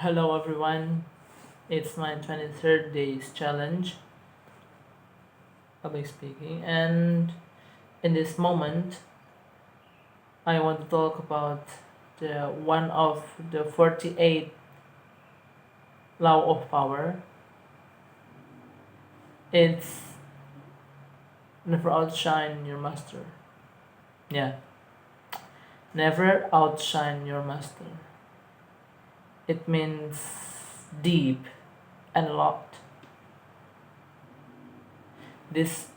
Hello everyone, it's my 23rd day's challenge, public speaking, and in this moment, I want to talk about the one of the 48 law of power. It's never outshine your master. Yeah, never outshine your master. It means deep and locked. This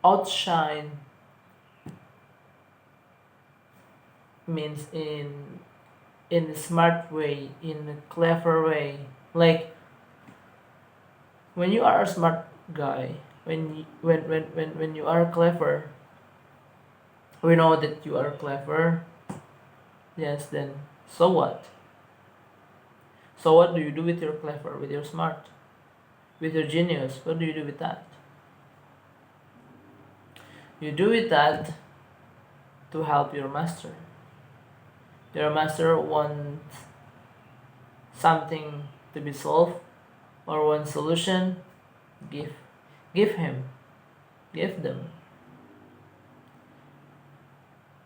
outshine means in a smart way, in a clever way. Like when you are a smart guy, when you are clever, we know that you are clever. Yes, then so what? So what do you do with your clever, with your smart, with your genius? What do you do with that? You do with that to help your master. Your master wants something to be solved or one solution, give give him, give them.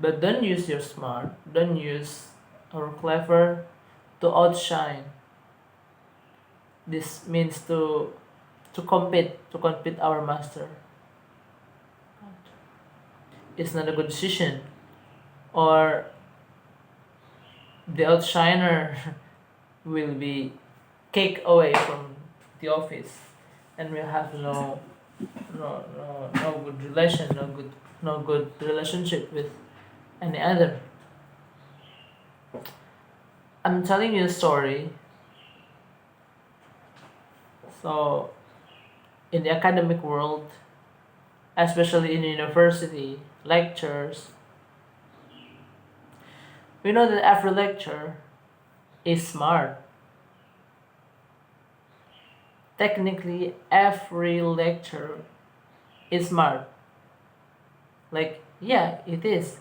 But don't use your smart, don't use our clever to outshine. This means to compete our master. It's not a good decision. Or the outshiner will be kicked away from the office and will have no good relation, no good relationship with any other. I'm telling you a story. So in the academic world, especially in university lectures, we know that every lecture is smart. Technically, every lecture is smart. Like, yeah, it is.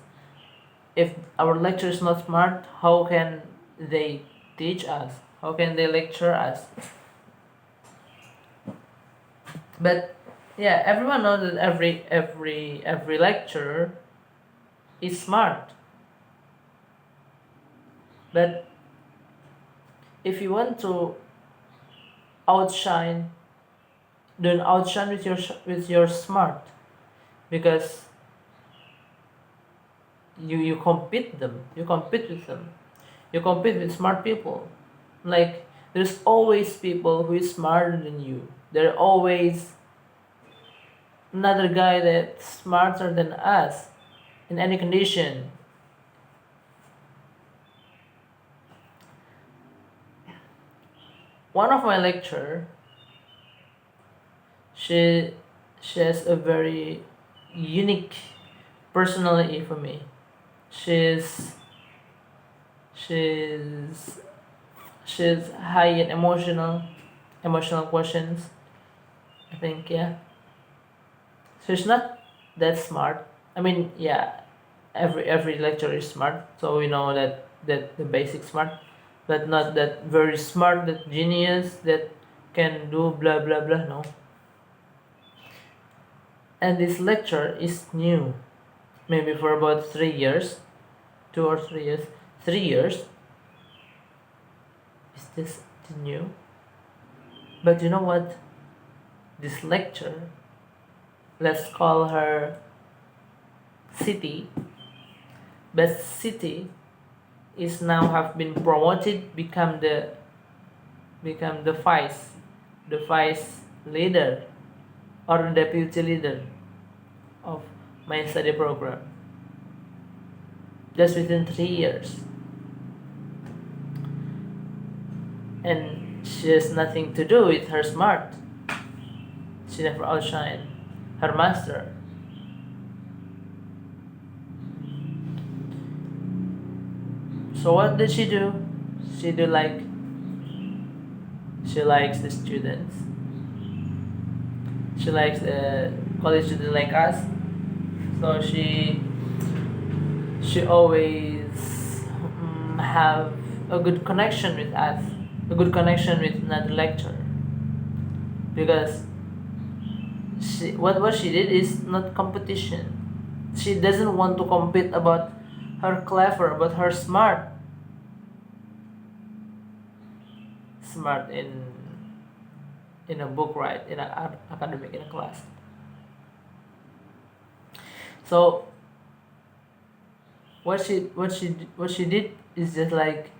If our lecture is not smart, how can they teach us? How can they lecture us? But yeah, everyone knows that every lecture is smart. But if you want to outshine, don't outshine with your smart, because you compete with them, you compete with smart people. Like there's always people who is smarter than you. There always another guy that's smarter than us in any condition. One of my lecturer, she she has a very unique personality for me. She's she's she's high in emotional questions. I think, yeah. She's not that smart. I mean, yeah, every lecturer is smart, so we know that the basic smart, but not that very smart, that genius that can do blah blah blah. No. And this lecture is new, maybe for about 3 years, 2 or 3 years. 3 years. Is this new? But you know what? This lecture, let's call her City, but City is now have been promoted, become the vice leader or the deputy leader of my study program, just within 3 years. And she has nothing to do with her smart. She never outshine her master. So what did she do? She do like she likes the students. She likes the college students like us. So she always have a good connection with us. a good connection with another lecturer, because what she did is not competition. She doesn't want to compete about her clever, but her smart in a book, right, in a academic, in a class. So what she did is just like,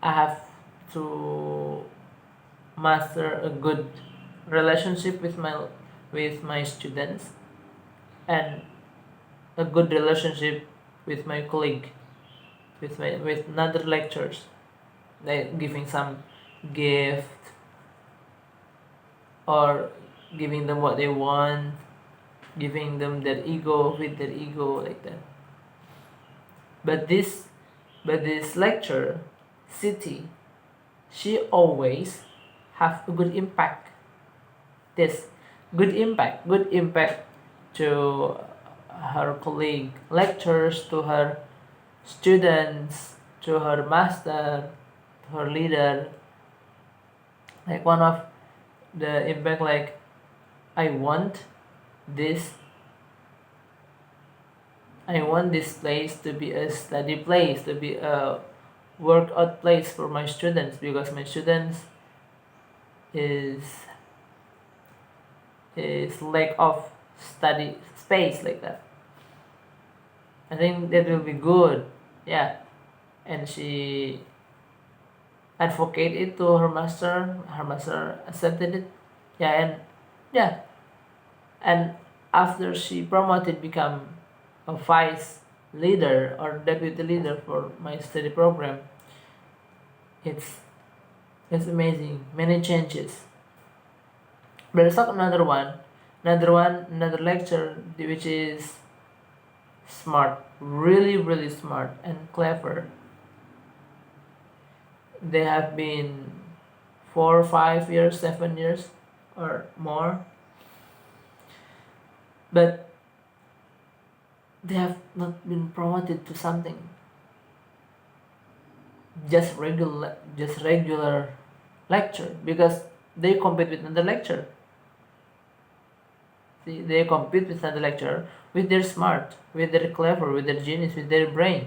I have to master a good relationship with my students, and a good relationship with my colleague, with another lecturers, like giving some gift, or giving them what they want, giving them their ego with their ego, like that. But this lecturer, City, she always have a good impact. This good impact to her colleague lecturers, to her students, to her master, to her leader. Like one of the impact, like, I want this I want this place to be a study place, to be a workout place for my students, because my students is lack of study space, like that. I think that will be good. Yeah. And she advocated it to her master. Her master accepted it. Yeah, and yeah, and after she promoted, become a vice leader or deputy leader for my study program, it's it's amazing. Many changes. But let's talk another lecture, which is smart, really, really smart and clever. They have been 4 5 years, 7 years, or more, but they have not been promoted to something. Just regular lecture, because they compete with another lecture. See, they compete with another lecturer with their smart, with their clever, with their genius, with their brain.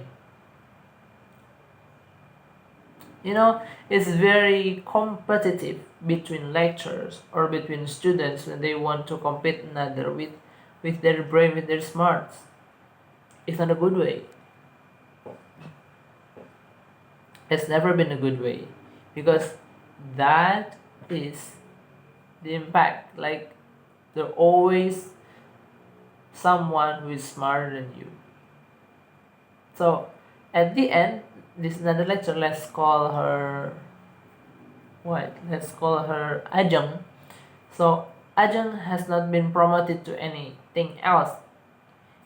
It's very competitive between lecturers or between students when they want to compete another with their brain, with their smarts. It's not a good way. It's never been a good way, because that is the impact. Like, there's always someone who is smarter than you. So at the end, this another lecture. Let's call her what? Let's call her Ajeng. So Ajeng has not been promoted to anything else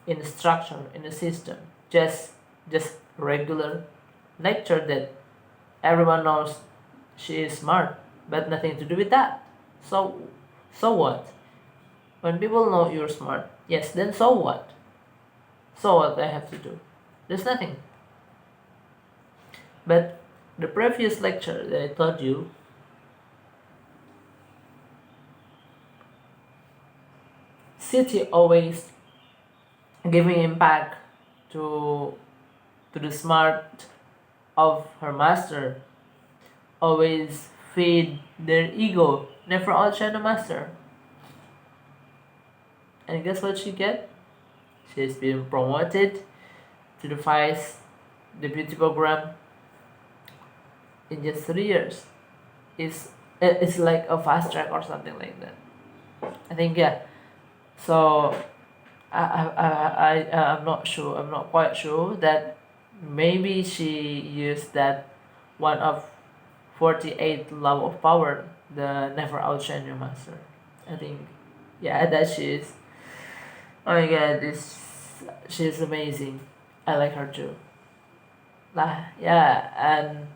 in the structure, in the system. Just regular lecture that everyone knows she is smart, but nothing to do with that. So what? When people know you're smart, yes, then so what? So what I have to do? There's nothing. But the previous lecture that I told you, City always giving impact to the smart of her master, always feed their ego, never outshine the master. And guess what she get? She's been promoted to the vice deputy program in just 3 years. It's like a fast track or something like that. I think, yeah. So I'm not sure. I'm not quite sure that maybe she used that one of 48 law of power, the never outshine your master. I think, yeah, that she is. Oh my god, she's amazing. I like her too. Yeah, and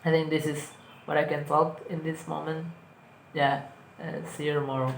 I think this is what I can talk in this moment. Yeah, see you tomorrow.